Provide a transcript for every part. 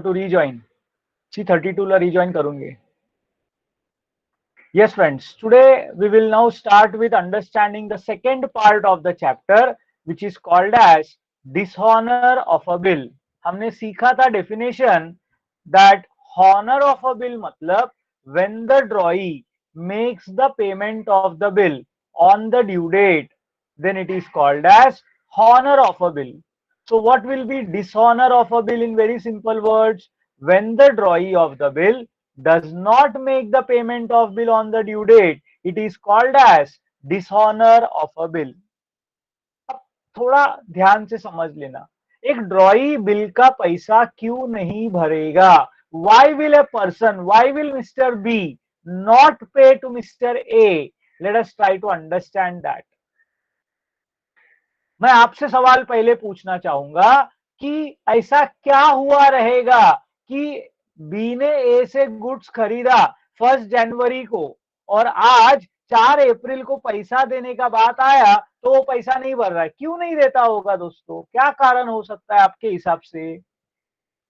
To rejoin C32 ला rejoin करूंगे. Yes, friends. Today we will now start with understanding the second part of the chapter, which is called as dishonor of a bill. हमने सीखा था definition that honor of a bill मतलब when the drawee makes the payment of the bill on the due date, then it is called as honor of a bill. So what will be dishonor of a bill in very simple words? When the drawee of the bill does not make the payment of bill on the due date, it is called as dishonor of a bill. अब थोड़ा ध्यान से समझ लेना, एक ड्रॉई bill का पैसा क्यों नहीं भरेगा? Why will a person, why will Mr. B not pay to Mr. A? Let us try to understand that. मैं आपसे सवाल पहले पूछना चाहूंगा कि ऐसा क्या हुआ रहेगा कि बी ने ए से गुड्स खरीदा 1 जनवरी को और आज 4 अप्रैल को पैसा देने का बात आया तो वो पैसा नहीं भर रहा है? क्यों नहीं देता होगा दोस्तों? क्या कारण हो सकता है आपके हिसाब से?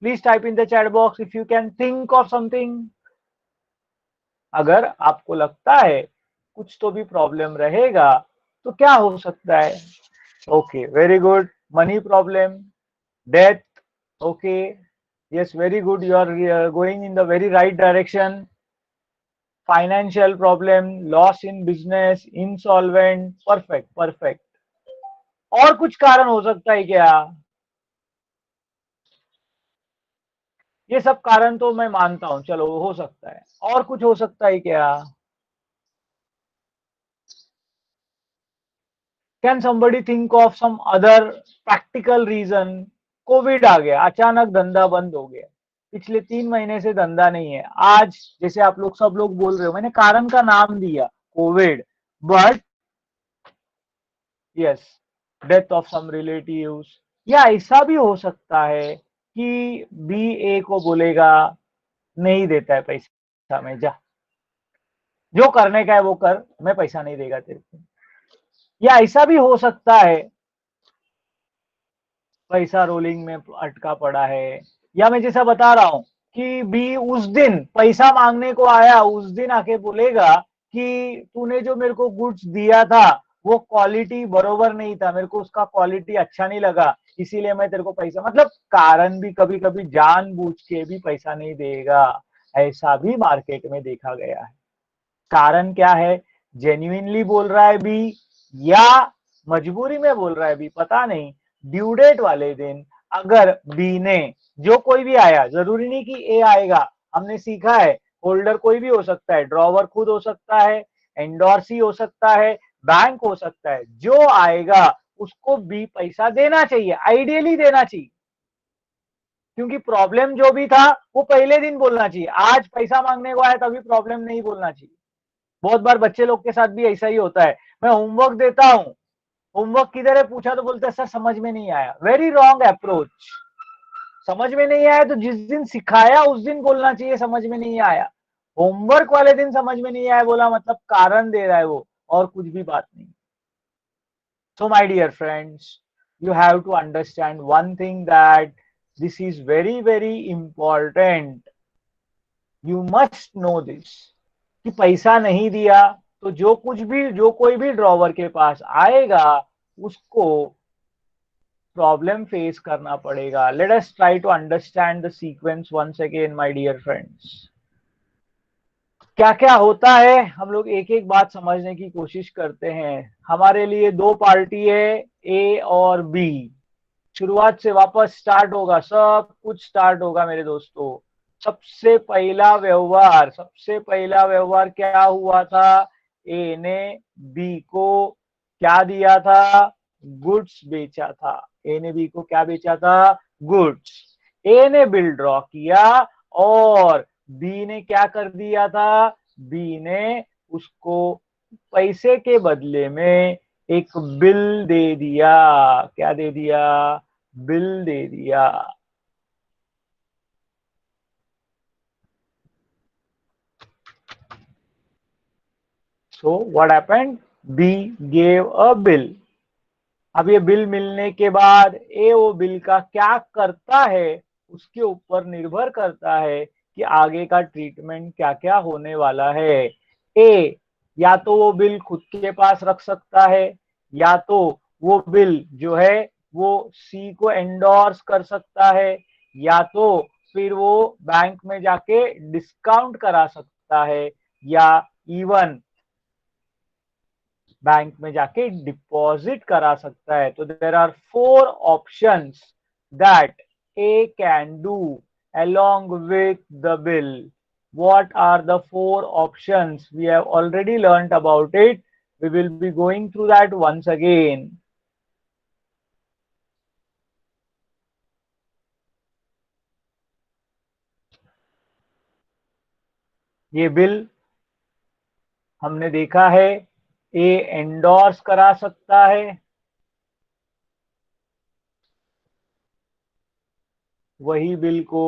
Please type in the chat box if you can think of something. अगर आपको लगता है कुछ तो भी प्रॉब्लम रहेगा तो क्या हो सकता है? Okay, very good. Money problem, death. Okay, yes, very good. You are going in the very right direction. Financial problem, loss in business, insolvent. Perfect, perfect. और कुछ कारण हो सकता है क्या? ये सब कारण तो मैं मानता हूं, चलो हो सकता है. और कुछ हो सकता है क्या? Can somebody think of some other practical reason? Covid आ गया, अचानक धंधा बंद हो गया, पिछले 3 महीने से धंधा नहीं है. आज जैसे आप लोग सब लोग बोल रहे हो, मैंने कारण का नाम दिया Covid, but yes, death of some relatives. या ऐसा भी हो सकता है कि बी ए को बोलेगा नहीं देता है पैसा, मैं जा, जो करने का है वो कर, मैं पैसा नहीं देगा तेरे को. या ऐसा भी हो सकता है पैसा रोलिंग में अटका पड़ा है. या मैं जैसा बता रहा हूं कि बी उस दिन पैसा मांगने को आया, उस दिन आके बोलेगा कि तूने जो मेरे को गुड्स दिया था वो क्वालिटी बरोबर नहीं था, मेरे को उसका क्वालिटी अच्छा नहीं लगा, इसीलिए मैं तेरे को पैसा, मतलब कारण भी कभी कभी जानबूझ के भी पैसा नहीं देगा. ऐसा भी मार्केट में देखा गया है. कारण क्या है? जेन्युइनली बोल रहा है बी या मजबूरी में बोल रहा है बी, पता नहीं. ड्यू डेट वाले दिन अगर बी ने, जो कोई भी आया, जरूरी नहीं कि ए आएगा, हमने सीखा है होल्डर कोई भी हो सकता है, ड्रॉवर खुद हो सकता है, एंडोर्सी हो सकता है, बैंक हो सकता है, जो आएगा उसको बी पैसा देना चाहिए, आइडियली देना चाहिए. क्योंकि प्रॉब्लम जो भी था वो पहले दिन बोलना चाहिए. आज पैसा मांगने को आया तभी प्रॉब्लम नहीं बोलना चाहिए. बहुत बार बच्चे लोग के साथ भी ऐसा ही होता है. मैं होमवर्क देता हूं, होमवर्क किधर है पूछा तो बोलते हैं सर समझ में नहीं आया. Very wrong approach. समझ में नहीं आया तो जिस दिन सिखाया उस दिन बोलना चाहिए समझ में नहीं आया. होमवर्क वाले दिन समझ में नहीं आया बोला मतलब कारण दे रहा है वो, और कुछ भी बात नहीं. So my dear friends, you have to understand one thing, that this is very very important. You must know this कि पैसा नहीं दिया तो जो कुछ भी, जो कोई भी ड्रॉवर के पास आएगा उसको प्रॉब्लम फेस करना पड़ेगा. Let us try to understand the sequence once again my dear friends. क्या क्या होता है हम लोग एक एक बात समझने की कोशिश करते हैं. हमारे लिए दो पार्टी है, ए और बी. शुरुआत से वापस स्टार्ट होगा, सब कुछ स्टार्ट होगा मेरे दोस्तों. सबसे पहला व्यवहार क्या हुआ था? ए ने बी को क्या दिया था? गुड्स बेचा था. ए ने बी को क्या बेचा था? गुड्स. ए ने बिल ड्रॉ किया और बी ने क्या कर दिया था? बी ने उसको पैसे के बदले में एक बिल दे दिया. क्या दे दिया? बिल दे दिया. So what happened? B gave a bill. अब ये बिल मिलने के बाद ए वो बिल का क्या करता है उसके ऊपर निर्भर करता है कि आगे का ट्रीटमेंट क्या क्या होने वाला है। ए, या तो वो बिल खुद के पास रख सकता है, या तो वो बिल जो है वो सी को एंडोर्स कर सकता है, या तो फिर वो बैंक में जाके डिस्काउंट करा सकता है, या इवन बैंक में जाके डिपॉजिट करा सकता है। तो there are 4 options that A can do along with the bill. What are the 4 options? We have already learnt about it. We will be going through that once again. ये bill हमने देखा है, ए endorse करा सकता है, वही bill को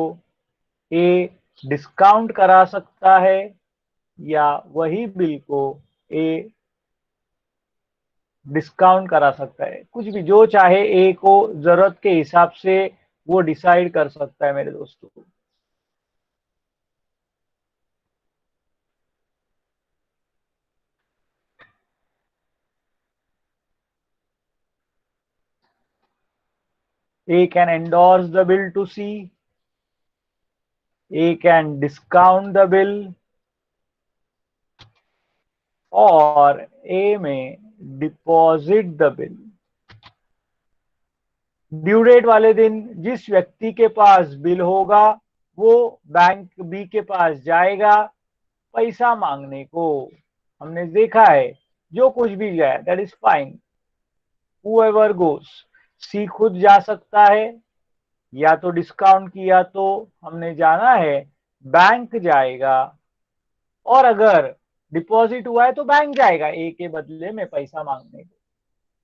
a discount करा सकता है, या वही बिल को ए डिस्काउंट करा सकता है। कुछ भी जो चाहे ए को जरूरत के हिसाब से वो डिसाइड कर सकता है मेरे दोस्तों। A can endorse the bill to C, A can discount the bill, और A में deposit the bill. Due date वाले दिन जिस व्यक्ति के पास बिल होगा वो बैंक बी के पास जाएगा पैसा मांगने को। हमने देखा है जो कुछ भी जाए दैट इज फाइन, हूएवर गोस। सी खुद जा सकता है, या तो डिस्काउंट किया तो हमने जाना है बैंक जाएगा, और अगर डिपॉजिट हुआ है तो बैंक जाएगा ए के बदले में पैसा मांगने को।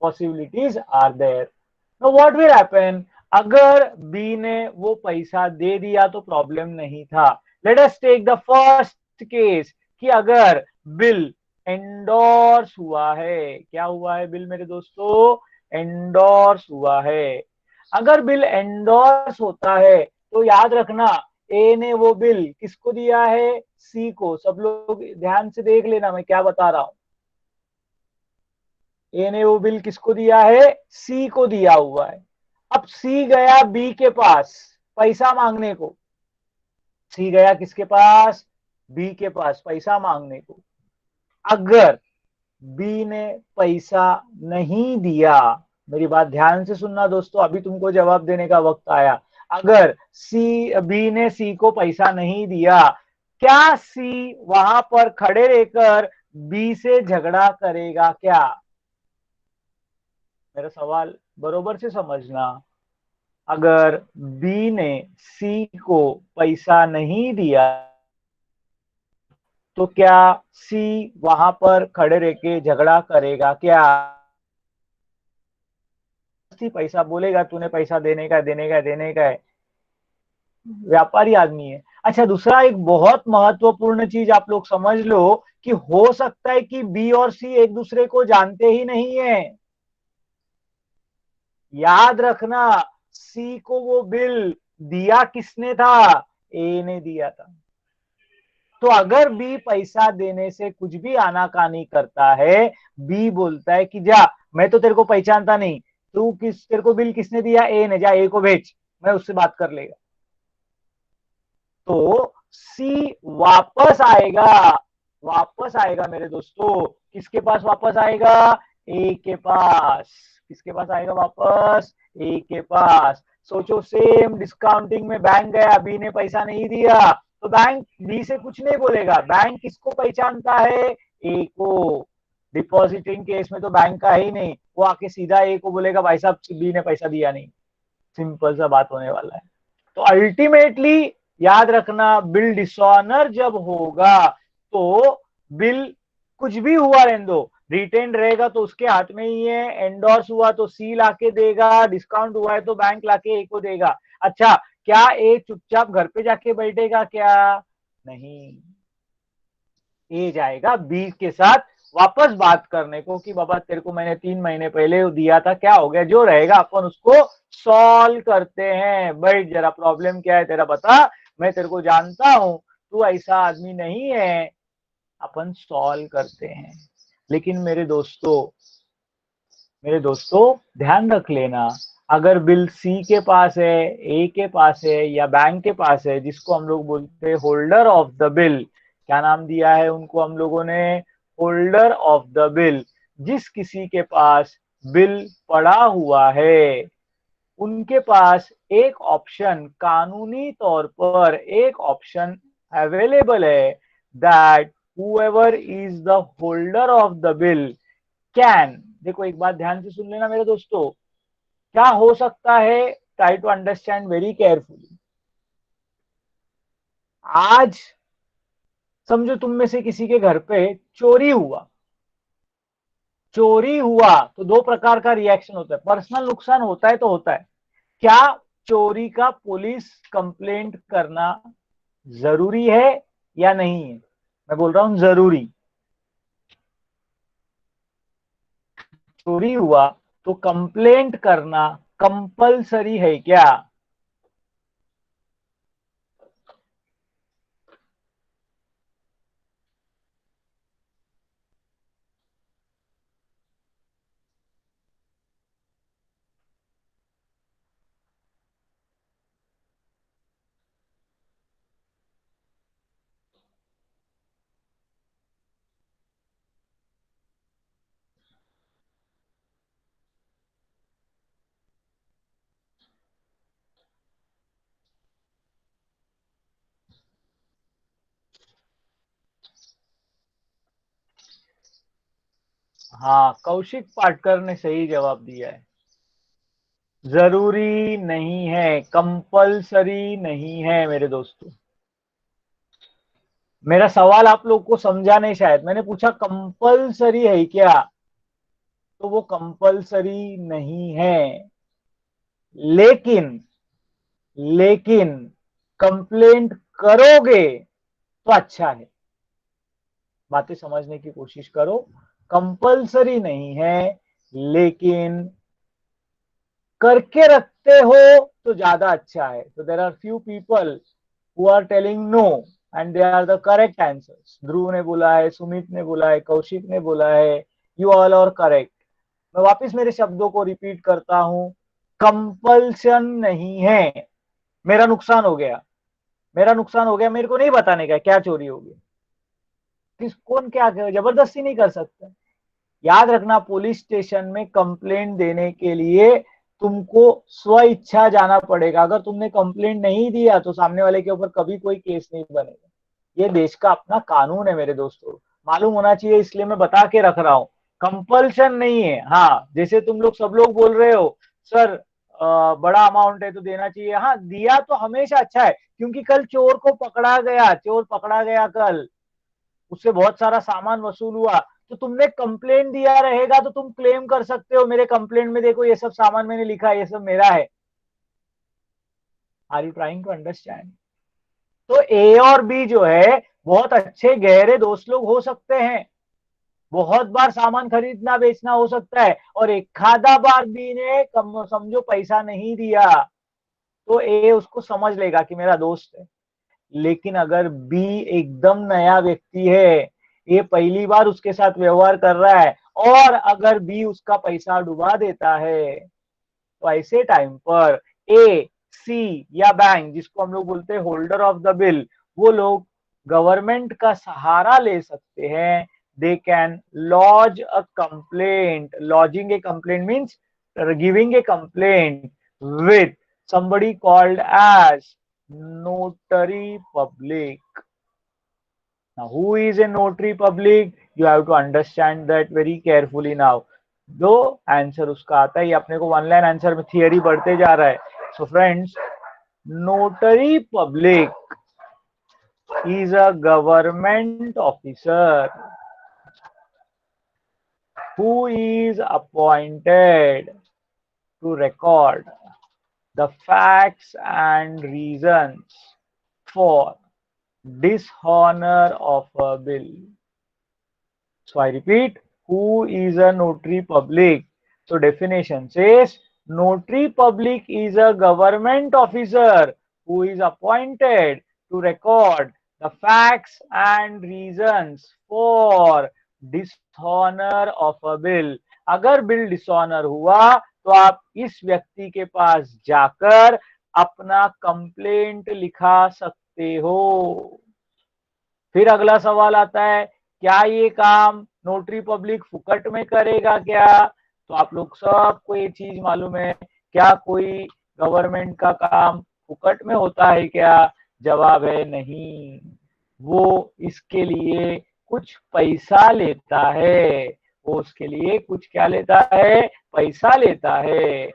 Possibilities are there. Now what will happen, अगर बी ने वो पैसा दे दिया तो प्रॉब्लम नहीं था। Let us take the first case कि अगर बिल एंडोर्स हुआ है। क्या हुआ है बिल मेरे दोस्तों? एंडोर्स हुआ है। अगर बिल एंडोर्स होता है तो याद रखना ए ने वो बिल किसको दिया है? सी को। सब लोग ध्यान से देख लेना मैं क्या बता रहा हूं। ए ने वो बिल किसको दिया है? सी को दिया हुआ है। अब सी गया बी के पास पैसा मांगने को। सी गया किसके पास? बी के पास पैसा मांगने को। अगर बी ने पैसा नहीं दिया, मेरी बात ध्यान से सुनना दोस्तों, अभी तुमको जवाब देने का वक्त आया। अगर सी बी ने सी को पैसा नहीं दिया, क्या सी वहां पर खड़े रहकर बी से झगड़ा करेगा क्या? मेरा सवाल बरोबर से समझना। अगर बी ने सी को पैसा नहीं दिया तो क्या सी वहां पर खड़े रह के झगड़ा करेगा क्या? पैसा बोलेगा तूने पैसा देने का देने का देने का है, व्यापारी आदमी है। अच्छा, दूसरा एक बहुत महत्वपूर्ण चीज आप लोग समझ लो कि हो सकता है कि बी और सी एक दूसरे को जानते ही नहीं है। याद रखना, सी को वो बिल दिया किसने था? ए ने दिया था। तो अगर बी पैसा देने से कुछ भी आनाकानी करता है, बी बोलता है कि जा, मैं तो तेरे को पहचानता नहीं, तू किस, तेरे को बिल किसने दिया? ए ने, जा ए को भेज, मैं उससे बात कर लेगा। तो सी वापस आएगा, वापस आएगा मेरे दोस्तों। किसके पास वापस आएगा? ए के पास। किसके पास आएगा वापस? ए के पास। सोचो, सेम डिस्काउंटिंग में बैंक गया, बी ने पैसा नहीं दिया तो बैंक बी से कुछ नहीं बोलेगा। बैंक किसको पहचानता है? ए को। डिपॉजिटिंग केस में तो बैंक का ही नहीं, वो आके सीधा ए को बोलेगा भाई साहब बी ने पैसा दिया नहीं। सिंपल सा बात होने वाला है। तो अल्टीमेटली याद रखना, बिल डिसऑनर जब होगा तो बिल कुछ भी हुआ रहने दो, रिटेन रहेगा तो उसके हाथ में ही है। एंडोर्स हुआ तो सी लाके देगा, डिस्काउंट हुआ है तो बैंक लाके ए को देगा। अच्छा, क्या ए चुपचाप घर पे जाके बैठेगा क्या? नहीं, ए जाएगा बी के साथ वापस बात करने को कि बाबा तेरे को मैंने 3 महीने पहले दिया था, क्या हो गया, जो रहेगा अपन उसको सॉल्व करते हैं। बैठ जरा, प्रॉब्लम क्या है तेरा बता, मैं तेरे को जानता हूं, तू ऐसा आदमी नहीं है, अपन सॉल्व करते हैं। लेकिन मेरे दोस्तों ध्यान रख लेना, अगर बिल सी के पास है, ए के पास है या बैंक के पास है, जिसको हम लोग बोलते हैं होल्डर ऑफ द बिल, क्या नाम दिया है उनको हम लोगों ने, होल्डर ऑफ द बिल। जिस किसी के पास बिल पड़ा हुआ है, उनके पास एक ऑप्शन, कानूनी तौर पर एक ऑप्शन अवेलेबल है, that whoever is the holder of the bill can, देखो एक बात ध्यान से सुन लेना मेरे दोस्तों, क्या हो सकता है, try to understand very carefully. आज समझो तुम में से किसी के घर पे चोरी हुआ, चोरी हुआ तो दो प्रकार का रिएक्शन होता है, पर्सनल नुकसान होता है तो होता है। क्या चोरी का पुलिस कंप्लेंट करना जरूरी है या नहीं है? मैं बोल रहा हूं जरूरी। चोरी हुआ तो कंप्लेंट करना कंपलसरी है क्या? हाँ, कौशिक पाटकर ने सही जवाब दिया है। जरूरी नहीं है, कंपलसरी नहीं है मेरे दोस्तों। मेरा सवाल आप लोग को समझा नहीं शायद, मैंने पूछा कंपलसरी है क्या, तो वो कंपलसरी नहीं है। लेकिन लेकिन कंप्लेंट करोगे तो अच्छा है। बातें समझने की कोशिश करो, कंपलसरी नहीं है, लेकिन करके रखते हो तो ज्यादा अच्छा है। तो there are few people who are telling no and they are the correct answers. Dhruv ने बोला है, सुमित ने बोला है, कौशिक ने बोला है, यू ऑल आर करेक्ट। मैं वापस मेरे शब्दों को रिपीट करता हूं, कंपल्शन नहीं है। मेरा नुकसान हो गया, मेरा नुकसान हो गया, मेरे को नहीं बताने का क्या चोरी हो गई, किस कौन क्या जबरदस्ती नहीं कर सकता। याद रखना, पुलिस स्टेशन में कंप्लेंट देने के लिए तुमको स्व इच्छा जाना पड़ेगा। अगर तुमने कंप्लेंट नहीं दिया तो सामने वाले के ऊपर कभी कोई केस नहीं बनेगा। ये देश का अपना कानून है मेरे दोस्तों, मालूम होना चाहिए, इसलिए मैं बता के रख रहा हूँ। कंपल्शन नहीं है। हाँ, जैसे तुम लोग सब लोग बोल रहे हो सर, बड़ा अमाउंट है तो देना चाहिए, हाँ दिया तो हमेशा अच्छा है, क्योंकि कल चोर को पकड़ा गया, चोर पकड़ा गया कल, उससे बहुत सारा सामान वसूल हुआ, तो तुमने कंप्लेंट दिया रहेगा तो तुम क्लेम कर सकते हो, मेरे कंप्लेंट में देखो ये सब सामान मैंने लिखा है, ये सब मेरा है। Are you trying to understand? तो ए और बी जो है, बहुत अच्छे गहरे दोस्त लोग हो सकते हैं, बहुत बार सामान खरीदना बेचना हो सकता है, और एक आधा बार बी ने कम समझो पैसा नहीं दिया, तो ए उसको समझ लेगा कि मेरा दोस्त है। लेकिन अगर बी एकदम नया व्यक्ति है, ये पहली बार उसके साथ व्यवहार कर रहा है, और अगर बी उसका पैसा डुबा देता है, तो ऐसे टाइम पर ए, सी या बैंक, जिसको हम लोग बोलते हैं होल्डर ऑफ द बिल, वो लोग गवर्नमेंट का सहारा ले सकते हैं। They can lodge a complaint, lodging a complaint means giving a complaint with somebody called as notary public. Now, who is a notary public? You have to understand that very carefully now. जो answer उसका आता है, ये अपने को one line answer में theory बढ़ते जा रहा है। So friends, notary public is a government officer who is appointed to record the facts and reasons for dishonor of a bill. So I repeat, who is a notary public? So definition says notary public is a government officer who is appointed to record the facts and reasons for dishonor of a bill. अगर bill dishonour हुआ तो आप इस व्यक्ति के पास जाकर अपना complaint लिखा सकते हो। फिर अगला सवाल आता है, क्या ये काम नोटरी पब्लिक फुकट में करेगा क्या? तो आप लोग सबको ये चीज मालूम है, क्या कोई गवर्नमेंट का काम फुकट में होता है क्या? जवाब है नहीं, वो इसके लिए कुछ पैसा लेता है। वो उसके लिए कुछ क्या लेता है? पैसा लेता है।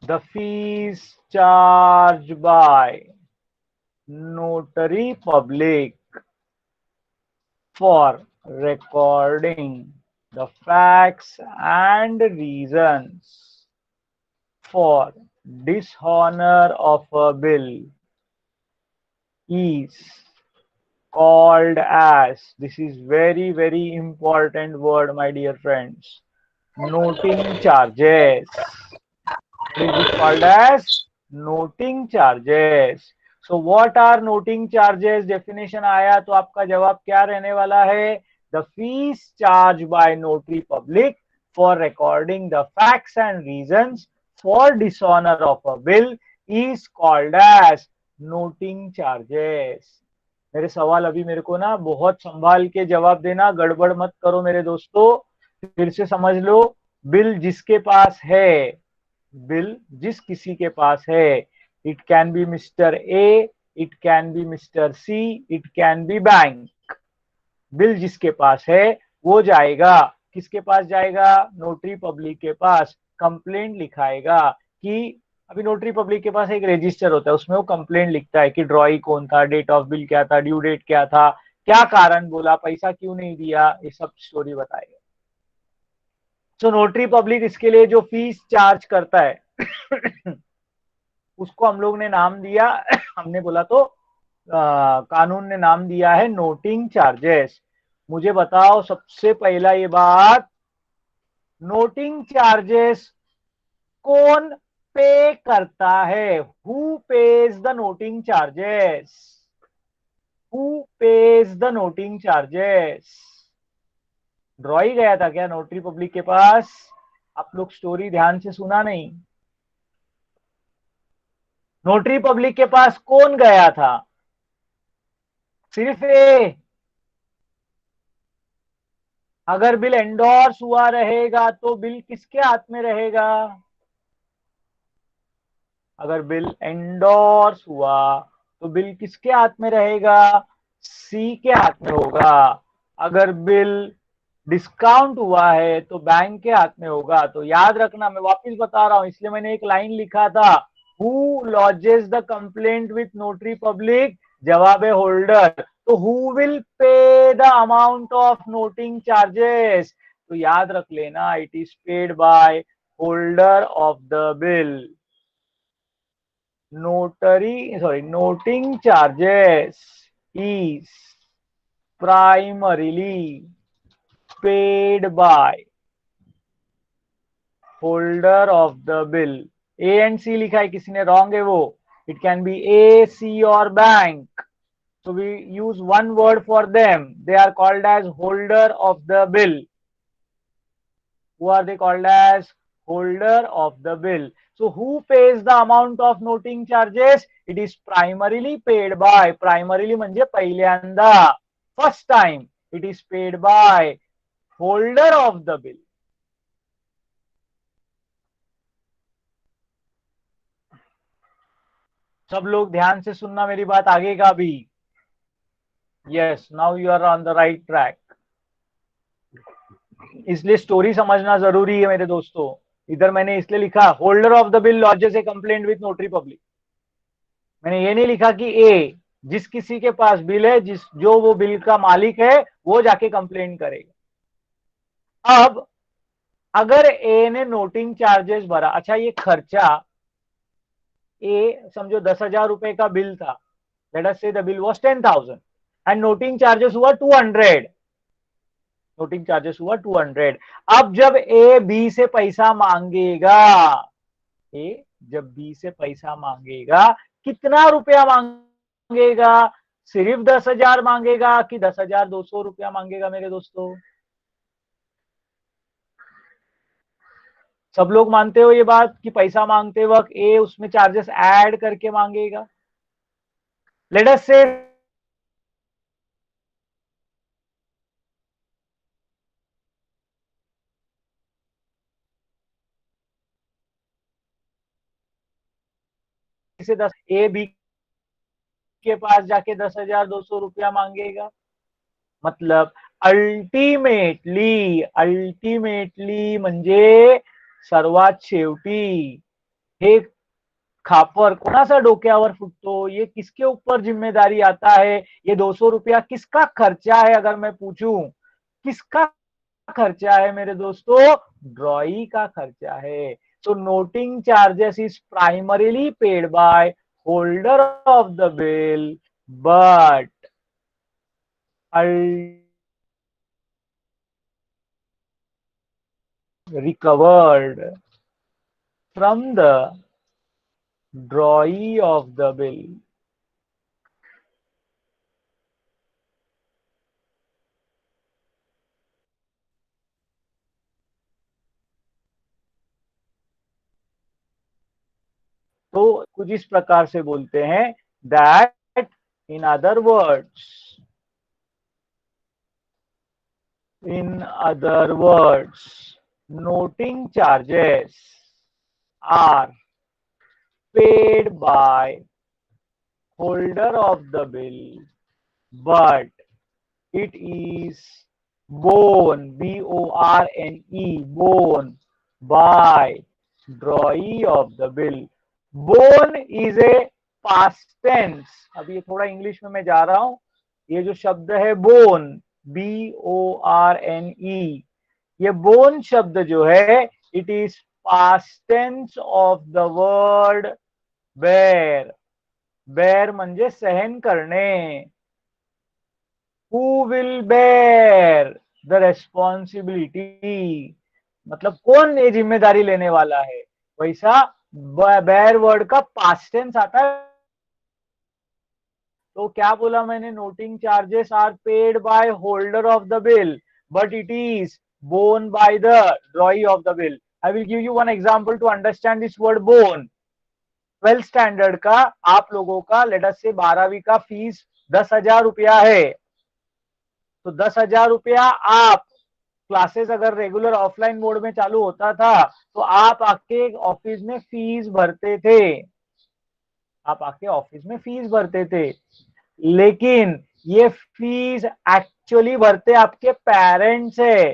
The fees charged by notary public for recording the facts and reasons for dishonor of a bill is called as, this is very important word my dear friends, noting charges. What is it called as? Noting charges. So what are noting charges? Definition आया तो आपका जवाब क्या रहने वाला है? The fees charged by notary public for recording the facts and reasons for dishonor of a bill is called as noting charges. मेरे सवाल अभी मेरे को ना बहुत संभाल के जवाब देना, गड़बड़ मत करो मेरे दोस्तों। फिर से समझ लो, बिल जिसके पास है, बिल जिस किसी के पास है, it can be mister A, it can be mister C, it can be bank. Bill जिसके पास है वो जाएगा, किसके पास जाएगा? नोटरी पब्लिक के पास। कंप्लेंट लिखाएगा कि अभी नोटरी पब्लिक के पास एक रजिस्टर होता है, उसमें वो कंप्लेंट लिखता है कि ड्रॉई कौन था, डेट ऑफ बिल क्या था, ड्यू डेट क्या था, क्या कारण बोला, पैसा क्यों नहीं दिया, ये सब स्टोरी बताएगा। तो नोटरी पब्लिक इसके लिए जो फीस चार्ज करता है उसको हम लोग ने नाम दिया, हमने बोला तो कानून ने नाम दिया है नोटिंग चार्जेस। मुझे बताओ सबसे पहला ये बात, नोटिंग चार्जेस कौन पे करता है? Who page the noting charges? Who page the noting charges? ड्रॉई गया था क्या नोटरी पब्लिक के पास? आप लोग स्टोरी ध्यान से सुना नहीं। नोटरी पब्लिक के पास कौन गया था? सिर्फ ए। अगर बिल एंडोर्स हुआ रहेगा तो बिल किसके हाथ में रहेगा? अगर बिल एंडोर्स हुआ तो बिल किसके हाथ में रहेगा? सी के हाथ में होगा। अगर बिल डिस्काउंट हुआ है तो बैंक के हाथ में होगा। तो याद रखना, मैं वापस बता रहा हूं, इसलिए मैंने एक लाइन लिखा था, who lodges the complaint with notary public? जवाब है होल्डर। तो who will pay the amount of noting charges? तो याद रख लेना, it is paid by holder of the bill. noting charges is primarily paid by holder of the bill। A and C लिखा है, किसी ने रॉन्ग है वो। It can be A, C और bank. So we use one word for them. They are called as holder of the bill. Who are they called as? Holder of the bill. So who pays the amount of noting charges? It is primarily paid by, primarily म्हणजे पहिल्यांदा, first time, it is paid by holder of the bill. सब लोग ध्यान से सुनना मेरी बात आगे का भी। Yes, now you are on the right track. इसलिए स्टोरी समझना जरूरी है मेरे दोस्तों। इधर मैंने इसलिए लिखा holder of the bill lodges a complaint with notary public. मैंने ये नहीं लिखा कि ए, जिस किसी के पास बिल है, जिस जो वो बिल का मालिक है वो जाके कंप्लेंट करेगा। अब अगर ए ने नोटिंग चार्जेस भरा, अच्छा ये खर्चा, ए समझो 10,000 रुपए का बिल था, लेट अस से the bill was 10,000 and noting charges हुआ 200, नोटिंग चार्जेस हुआ 200। अब जब ए बी से पैसा मांगेगा, ए जब बी से पैसा मांगेगा, कितना रुपया मांगेगा? सिर्फ 10,000 मांगेगा कि 10,200 रुपया मांगेगा मेरे दोस्तों? सब लोग मानते हो ये बात कि पैसा मांगते वक्त ए उसमें चार्जेस ऐड करके मांगेगा? लेट अस से दस, ए बी के पास जाके 10,200 रुपया मांगेगा, मतलब अल्टिमेटली, अल्टिमेटली म्हणजे सर्वात शेवटी हे खापर कोणाचा डोक्यावर फुटतो? ये किसके ऊपर जिम्मेदारी आता है? ये 200 रुपया किसका खर्चा है? अगर मैं पूछूं किसका खर्चा है मेरे दोस्तों? ड्रॉई का खर्चा है। So noting charges is primarily paid by holder of the bill, but recovered from the drawee of the bill. तो कुछ इस प्रकार से बोलते हैं that in other words, in other words, noting charges are paid by holder of the bill, but it is borne, B-O-R-N-E, borne by drawee of the bill. Borne is a past tense। अब ये थोड़ा English में मैं जा रहा हूं। ये जो शब्द है बोन, B-O-R-N-E, ये बोन शब्द जो है it is past tense of the word bear. Bear म्हणजे सहन करणे। Who will bear the responsibility, मतलब कौन ये जिम्मेदारी लेने वाला है? वैसा बेर वर्ड का पास्ट टेंस आता है। तो क्या बोला मैंने? Noting charges are paid by holder of the bill, but it is borne by the drawee of the bill. I will give you one example to understand this word borne. 12th standard का आप लोगों का let us से 12वीं का fees 10,000 रुपया है। तो 10,000 रुपया आप, क्लासेस अगर रेगुलर ऑफलाइन मोड में चालू होता था तो आप आके ऑफिस में फीस भरते थे, आप आके ऑफिस में फीस भरते थे। लेकिन ये फीस एक्चुअली भरते आपके पेरेंट्स है।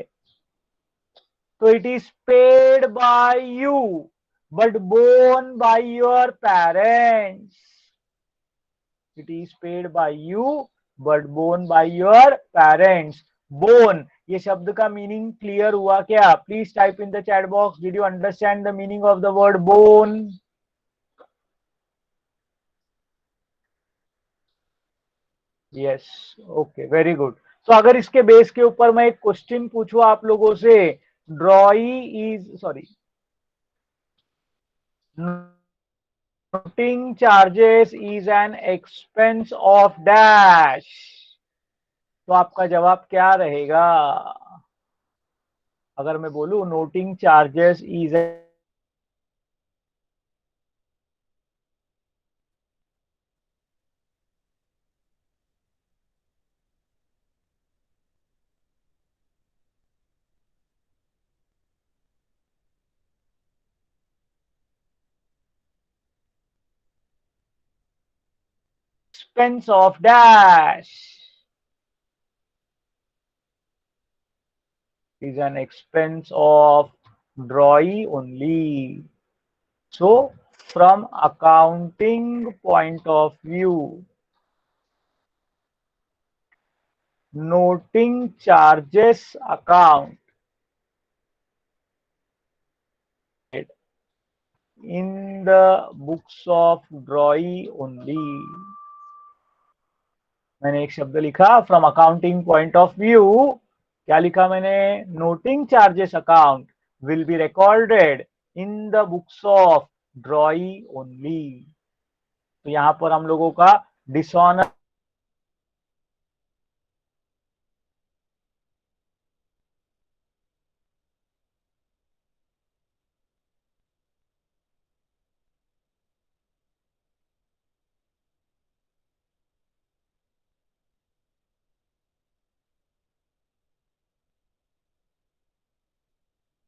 तो it is paid by you but borne by your parents. It is paid by you but borne by your parents. Bone, ये शब्द का मीनिंग क्लियर हुआ क्या? Please type in the chat box, did you understand the meaning of the word bone? Yes, okay, very good. तो अगर इसके base के ऊपर मैं एक क्वेश्चन पूछूं आप लोगों से, ड्रॉई is sorry, noting charges is an expense of dash, तो आपका जवाब क्या रहेगा? अगर मैं बोलूं noting charges is expense of dash, is an expense of drawee only. So from accounting point of view, noting charges account in the books of ड्रॉई only. मैंने एक शब्द लिखा from accounting point of view, क्या लिखा मैंने, noting charges account will be recorded in the books of ड्रॉई only. तो यहां पर हम लोगों का डिसऑनर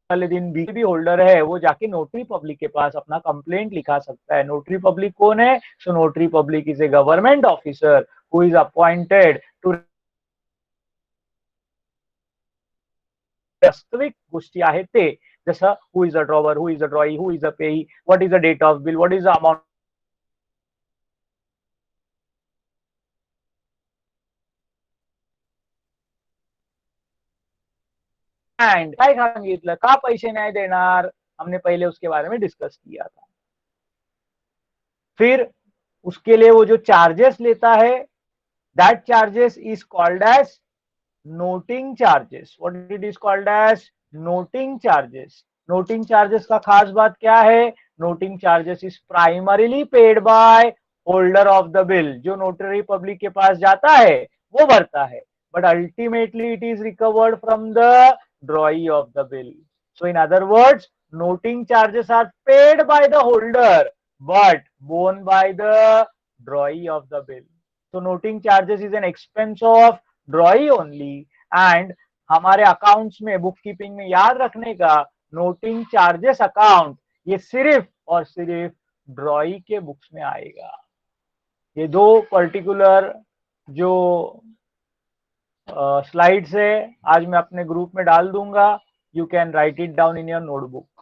वाले दिन भी होल्डर है वो जाके नोटरी पब्लिक के पास अपना कंप्लेंट लिखा सकता है। नोटरी पब्लिक कौन है? So notary public is a government officer who is appointed to वास्तविक गोष्टी आहेत ते, जसं who is a drawer, who is a drawee, who is a payee, what is the date of bill, what is the amount and काय सांगितलं का पैसे नाही देणार, हमने पहले उसके बारे में डिस्कस किया था। फिर उसके लिए वो जो चार्जेस लेता है, that charges is called as noting charges. What it is called as? Noting charges. Noting charges का खास बात क्या है? Noting charges is primarily paid by holder of the bill. जो नोटरी पब्लिक के पास जाता है वो भरता है, but ultimately it is recovered from the drawee of the bill. So in other words, noting charges are paid by the holder but borne by the drawee of the bill. So noting charges is an expense of drawee only, and हमारे accounts में book keeping में याद रखने का, noting charges account ये सिर्फ और सिर्फ ड्रॉई के बुक्स में आएगा। ये दो पर्टिकुलर जो स्लाइड्स है आज मैं अपने ग्रुप में डाल दूंगा, you can write it down in your notebook.